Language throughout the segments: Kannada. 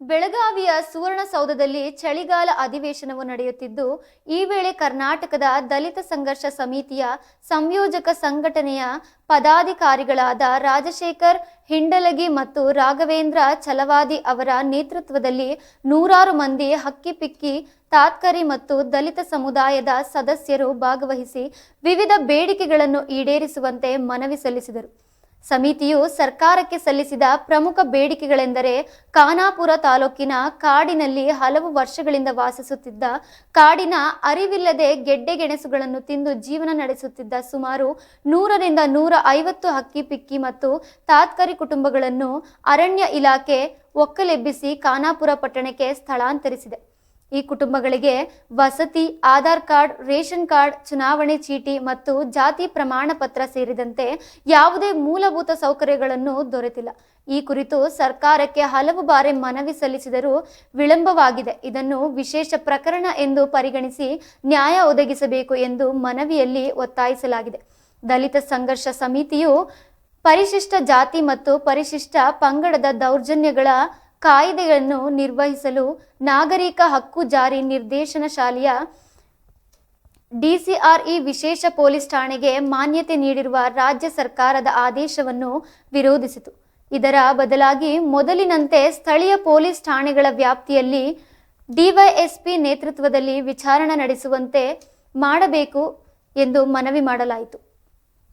ಬೆಳಗಾವಿಯ ಸುವರ್ಣಸೌಧದಲ್ಲಿ ಚಳಿಗಾಲ ಅಧಿವೇಶನವು ನಡೆಯುತ್ತಿದ್ದು, ಈ ವೇಳೆ ಕರ್ನಾಟಕದ ದಲಿತ ಸಂಘರ್ಷ ಸಮಿತಿಯ ಸಂಯೋಜಕ ಸಂಘಟನೆಯ ಪದಾಧಿಕಾರಿಗಳಾದ ರಾಜಶೇಖರ್ ಹಿಂಡಲಗಿ ಮತ್ತು ರಾಘವೇಂದ್ರ ಛಲವಾದಿ ಅವರ ನೇತೃತ್ವದಲ್ಲಿ ನೂರಾರು ಮಂದಿ ಹಕ್ಕಿಪಿಕ್ಕಿ ತಾತ್ಕರಿ ಮತ್ತು ದಲಿತ ಸಮುದಾಯದ ಸದಸ್ಯರು ಭಾಗವಹಿಸಿ ವಿವಿಧ ಬೇಡಿಕೆಗಳನ್ನು ಈಡೇರಿಸುವಂತೆ ಮನವಿ ಸಲ್ಲಿಸಿದರು. ಸಮಿತಿಯು ಸರ್ಕಾರಕ್ಕೆ ಸಲ್ಲಿಸಿದ ಪ್ರಮುಖ ಬೇಡಿಕೆಗಳೆಂದರೆ ಖಾನಾಪುರ ತಾಲೂಕಿನ ಕಾಡಿನಲ್ಲಿ ಹಲವು ವರ್ಷಗಳಿಂದ ವಾಸಿಸುತ್ತಿದ್ದ, ಕಾಡಿನ ಅರಿವಿಲ್ಲದೆ ಗೆಡ್ಡೆಗೆಣಸುಗಳನ್ನು ತಿಂದು ಜೀವನ ನಡೆಸುತ್ತಿದ್ದ ಸುಮಾರು 100ರಿಂದ 150 ಹಕ್ಕಿಪಿಕ್ಕಿ ಮತ್ತು ತಾತ್ಕರಿ ಕುಟುಂಬಗಳನ್ನು ಅರಣ್ಯ ಇಲಾಖೆ ಒಕ್ಕಲೆಬ್ಬಿಸಿ ಖಾನಾಪುರ ಪಟ್ಟಣಕ್ಕೆ ಸ್ಥಳಾಂತರಿಸಿದೆ. ಈ ಕುಟುಂಬಗಳಿಗೆ ವಸತಿ, ಆಧಾರ್ ಕಾರ್ಡ್, ರೇಷನ್ ಕಾರ್ಡ್, ಚುನಾವಣೆ ಚೀಟಿ ಮತ್ತು ಜಾತಿ ಪ್ರಮಾಣ ಪತ್ರ ಸೇರಿದಂತೆ ಯಾವುದೇ ಮೂಲಭೂತ ಸೌಕರ್ಯಗಳನ್ನು ದೊರೆತಿಲ್ಲ. ಈ ಕುರಿತು ಸರ್ಕಾರಕ್ಕೆ ಹಲವು ಬಾರಿ ಮನವಿ ಸಲ್ಲಿಸಿದರೂ ವಿಳಂಬವಾಗಿದೆ. ಇದನ್ನು ವಿಶೇಷ ಪ್ರಕರಣ ಎಂದು ಪರಿಗಣಿಸಿ ನ್ಯಾಯ ಒದಗಿಸಬೇಕು ಎಂದು ಮನವಿಯಲ್ಲಿ ಒತ್ತಾಯಿಸಲಾಗಿದೆ. ದಲಿತ ಸಂಘರ್ಷ ಸಮಿತಿಯು ಪರಿಶಿಷ್ಟ ಜಾತಿ ಮತ್ತು ಪರಿಶಿಷ್ಟ ಪಂಗಡದ ದೌರ್ಜನ್ಯಗಳ ಕಾಯ್ದೆಗಳನ್ನು ನಿರ್ವಹಿಸಲು ನಾಗರಿಕ ಹಕ್ಕು ಜಾರಿ ನಿರ್ದೇಶನ ಶಾಲೆಯ DCRE ವಿಶೇಷ ಪೊಲೀಸ್ ಠಾಣೆಗೆ ಮಾನ್ಯತೆ ನೀಡಿರುವ ರಾಜ್ಯ ಸರ್ಕಾರದ ಆದೇಶವನ್ನು ವಿರೋಧಿಸಿತು. ಇದರ ಬದಲಾಗಿ ಮೊದಲಿನಂತೆ ಸ್ಥಳೀಯ ಪೊಲೀಸ್ ಠಾಣೆಗಳ ವ್ಯಾಪ್ತಿಯಲ್ಲಿ DYSP ನೇತೃತ್ವದಲ್ಲಿ ವಿಚಾರಣೆ ನಡೆಸುವಂತೆ ಮಾಡಬೇಕು ಎಂದು ಮನವಿ ಮಾಡಲಾಯಿತು.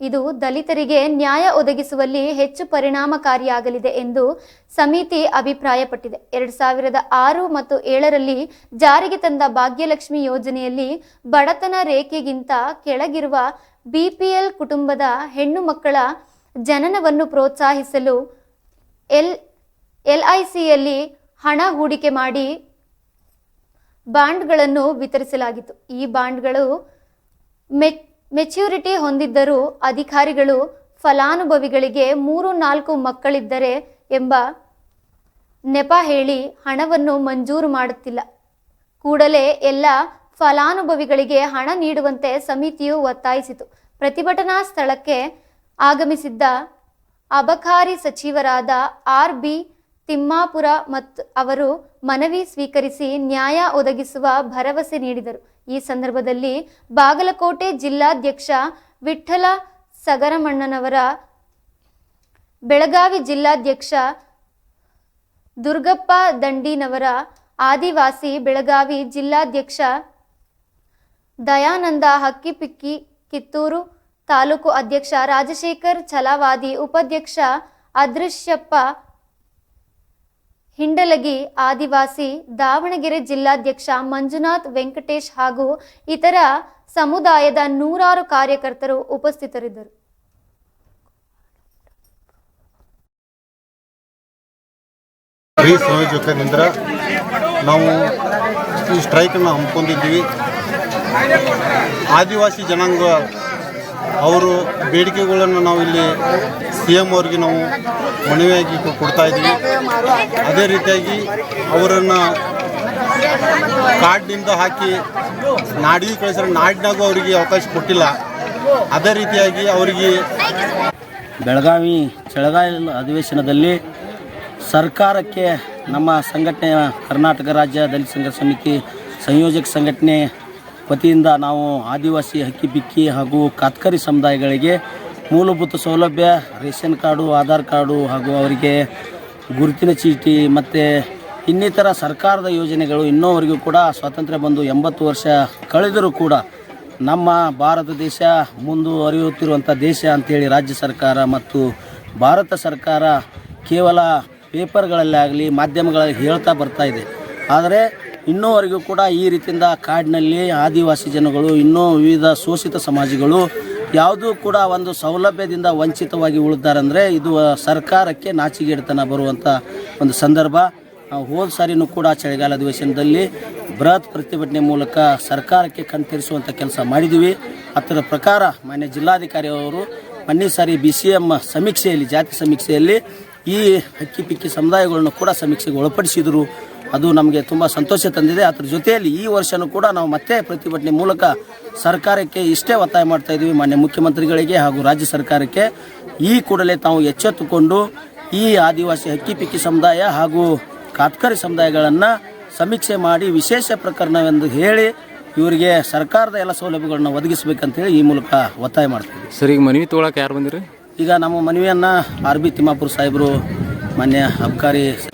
ಇದು ದಲಿತರಿಗೆ ನ್ಯಾಯ ಒದಗಿಸುವಲ್ಲಿ ಹೆಚ್ಚು ಪರಿಣಾಮಕಾರಿಯಾಗಲಿದೆ ಎಂದು ಸಮಿತಿ ಅಭಿಪ್ರಾಯಪಟ್ಟಿದೆ. 2006 ಮತ್ತು 2007ರಲ್ಲಿ ಜಾರಿಗೆ ತಂದ ಭಾಗ್ಯಲಕ್ಷ್ಮಿ ಯೋಜನೆಯಲ್ಲಿ ಬಡತನ ರೇಖೆಗಿಂತ ಕೆಳಗಿರುವ BPL ಕುಟುಂಬದ ಹೆಣ್ಣು ಮಕ್ಕಳ ಜನನವನ್ನು ಪ್ರೋತ್ಸಾಹಿಸಲು LICಯಲ್ಲಿ ಹಣ ಹೂಡಿಕೆ ಮಾಡಿ ಬಾಂಡ್ಗಳನ್ನು ವಿತರಿಸಲಾಗಿತ್ತು. ಈ ಬಾಂಡ್ಗಳು ಮೆಚ್ಯೂರಿಟಿ ಹೊಂದಿದ್ದರೂ ಅಧಿಕಾರಿಗಳು ಫಲಾನುಭವಿಗಳಿಗೆ 3-4 ಮಕ್ಕಳಿದ್ದರೆ ಎಂಬ ನೆಪ ಹೇಳಿ ಹಣವನ್ನು ಮಂಜೂರು ಮಾಡುತ್ತಿಲ್ಲ. ಕೂಡಲೇ ಎಲ್ಲ ಫಲಾನುಭವಿಗಳಿಗೆ ಹಣ ನೀಡುವಂತೆ ಸಮಿತಿಯು ಒತ್ತಾಯಿಸಿತು. ಪ್ರತಿಭಟನಾ ಸ್ಥಳಕ್ಕೆ ಆಗಮಿಸಿದ್ದ ಅಬಕಾರಿ ಸಚಿವರಾದ RB ತಿಮ್ಮಾಪುರ ಅವರು ಮನವಿ ಸ್ವೀಕರಿಸಿ ನ್ಯಾಯ ಒದಗಿಸುವ ಭರವಸೆ ನೀಡಿದರು. ಈ ಸಂದರ್ಭದಲ್ಲಿ ಬಾಗಲಕೋಟೆ ಜಿಲ್ಲಾಧ್ಯಕ್ಷ ವಿಠ್ಠಲ ಸಗರಮಣ್ಣನವರ, ಬೆಳಗಾವಿ ಜಿಲ್ಲಾಧ್ಯಕ್ಷ ದುರ್ಗಪ್ಪ ದಂಡಿನವರ, ಆದಿವಾಸಿ ಬೆಳಗಾವಿ ಜಿಲ್ಲಾಧ್ಯಕ್ಷ ದಯಾನಂದ ಹಕ್ಕಿಪಿಕ್ಕಿ, ಕಿತ್ತೂರು ತಾಲೂಕು ಅಧ್ಯಕ್ಷ ರಾಜಶೇಖರ್ ಛಲವಾದಿ, ಉಪಾಧ್ಯಕ್ಷ ಅದೃಶ್ಯಪ್ಪ ಹಿಂಡಲಗಿ, ಆದಿವಾಸಿ ದಾವಣಗೆರೆ ಜಿಲ್ಲಾಧ್ಯಕ್ಷ ಮಂಜುನಾಥ್ ವೆಂಕಟೇಶ್ ಹಾಗೂ ಇತರ ಸಮುದಾಯದ ನೂರಾರು ಕಾರ್ಯಕರ್ತರು ಉಪಸ್ಥಿತರಿದ್ದರು. ಸಂಯೋಜಕರಿಂದ ನಾವು ಈ ಸ್ಟ್ರೈಕನ್ನು ಹಮ್ಮಿಕೊಂಡಿದ್ದೀವಿ. ಆದಿವಾಸಿ ಜನಾಂಗ ಅವರು ಬೇಡಿಕೆಗಳನ್ನು ನಾವು ಇಲ್ಲಿ CM ಅವ್ರಿಗೆ ನಾವು ಮನವಿಯಾಗಿ ಕೊಡ್ತಾ ಇದ್ದೀವಿ. ಅದೇ ರೀತಿಯಾಗಿ ಅವರನ್ನು ಕಾರ್ಡ್ನಿಂದ ಹಾಕಿ ನಾಡಿಗೆ ಕಳಿಸಿದ್ರೆ ನಾಡಿನಾಗೂ ಅವರಿಗೆ ಅವಕಾಶ ಕೊಟ್ಟಿಲ್ಲ. ಅದೇ ರೀತಿಯಾಗಿ ಅವರಿಗೆ ಬೆಳಗಾವಿ ಚಳಿಗಾಲ ಅಧಿವೇಶನದಲ್ಲಿ ಸರ್ಕಾರಕ್ಕೆ ನಮ್ಮ ಸಂಘಟನೆಯ ಕರ್ನಾಟಕ ರಾಜ್ಯ ದಲಿತ ಸಂಘರ್ಷ ಸಮಿತಿ ಸಂಯೋಜಕ ಸಂಘಟನೆ ವತಿಯಿಂದ ನಾವು ಆದಿವಾಸಿ ಹಕ್ಕಿಪಿಕ್ಕಿ ಹಾಗೂ ಕಾತ್ಕರಿ ಸಮುದಾಯಗಳಿಗೆ ಮೂಲಭೂತ ಸೌಲಭ್ಯ, ರೇಷನ್ ಕಾರ್ಡು, ಆಧಾರ್ ಕಾರ್ಡು ಹಾಗೂ ಅವರಿಗೆ ಗುರುತಿನ ಚೀಟಿ ಮತ್ತು ಇನ್ನಿತರ ಸರ್ಕಾರದ ಯೋಜನೆಗಳು ಇನ್ನೂವರೆಗೂ ಕೂಡ ಸ್ವಾತಂತ್ರ್ಯ ಬಂದು 80 ವರ್ಷ ಕಳೆದರೂ ಕೂಡ ನಮ್ಮ ಭಾರತ ದೇಶ ಮುಂದುವರಿಯುತ್ತಿರುವಂಥ ದೇಶ ಅಂಥೇಳಿ ರಾಜ್ಯ ಸರ್ಕಾರ ಮತ್ತು ಭಾರತ ಸರ್ಕಾರ ಕೇವಲ ಪೇಪರ್ಗಳಲ್ಲಾಗಲಿ ಮಾಧ್ಯಮಗಳಲ್ಲಿ ಹೇಳ್ತಾ ಬರ್ತಾ ಇದೆ. ಆದರೆ ಇನ್ನೂವರೆಗೂ ಕೂಡ ಈ ರೀತಿಯಿಂದ ಕಾಡಿನಲ್ಲಿ ಆದಿವಾಸಿ ಜನಗಳು, ಇನ್ನೂ ವಿವಿಧ ಶೋಷಿತ ಸಮಾಜಗಳು ಯಾವುದೂ ಕೂಡ ಒಂದು ಸೌಲಭ್ಯದಿಂದ ವಂಚಿತವಾಗಿ ಉಳಿದಾರಂದರೆ ಇದು ಸರ್ಕಾರಕ್ಕೆ ನಾಚಿಕೆಗೆಡತನ ಬರುವಂಥ ಒಂದು ಸಂದರ್ಭ. ಹೋದ ಸಾರಿನೂ ಕೂಡ ಚಳಿಗಾಲ ಅಧಿವೇಶನದಲ್ಲಿ ಬೃಹತ್ ಪ್ರತಿಭಟನೆ ಮೂಲಕ ಸರ್ಕಾರಕ್ಕೆ ಕಣ್ತರಿಸುವಂಥ ಕೆಲಸ ಮಾಡಿದ್ದೀವಿ. ಅದರ ಪ್ರಕಾರ ಮಾನ್ಯ ಜಿಲ್ಲಾಧಿಕಾರಿ ಅವರು ಮೊನ್ನೆ ಸಾರಿ BCM ಸಮೀಕ್ಷೆಯಲ್ಲಿ, ಜಾತಿ ಸಮೀಕ್ಷೆಯಲ್ಲಿ ಈ ಹಕ್ಕಿಪಿಕ್ಕಿ ಸಮುದಾಯಗಳನ್ನು ಕೂಡ ಸಮೀಕ್ಷೆಗೆ ಒಳಪಡಿಸಿದರು. ಅದು ನಮಗೆ ತುಂಬ ಸಂತೋಷ ತಂದಿದೆ. ಅದರ ಜೊತೆಯಲ್ಲಿ ಈ ವರ್ಷವೂ ಕೂಡ ನಾವು ಮತ್ತೆ ಪ್ರತಿಭಟನೆ ಮೂಲಕ ಸರ್ಕಾರಕ್ಕೆ ಇಷ್ಟೇ ಒತ್ತಾಯ ಮಾಡ್ತಾ ಇದ್ದೀವಿ, ಮಾನ್ಯ ಮುಖ್ಯಮಂತ್ರಿಗಳಿಗೆ ಹಾಗೂ ರಾಜ್ಯ ಸರ್ಕಾರಕ್ಕೆ ಈ ಕೂಡಲೇ ತಾವು ಎಚ್ಚೆತ್ತುಕೊಂಡು ಈ ಆದಿವಾಸಿ ಹಕ್ಕಿಪಿಕ್ಕಿ ಸಮುದಾಯ ಹಾಗೂ ಕಾತ್ಕರಿ ಸಮುದಾಯಗಳನ್ನು ಸಮೀಕ್ಷೆ ಮಾಡಿ ವಿಶೇಷ ಪ್ರಕರಣವೆಂದು ಹೇಳಿ ಇವರಿಗೆ ಸರ್ಕಾರದ ಎಲ್ಲ ಸೌಲಭ್ಯಗಳನ್ನ ಒದಗಿಸಬೇಕಂತೇಳಿ ಈ ಮೂಲಕ ಒತ್ತಾಯ ಮಾಡ್ತೀವಿ. ಸರ್, ಈಗ ಮನವಿ ತೊಗೊಳಕ್ಕೆ ಯಾರು ಬಂದಿರಿ? ಈಗ ನಮ್ಮ ಮನವಿಯನ್ನು RB ತಿಮ್ಮಾಪುರ ಸಾಹೇಬರು, ಮಾನ್ಯ ಅಬ್ಕಾರಿ ಸರಿ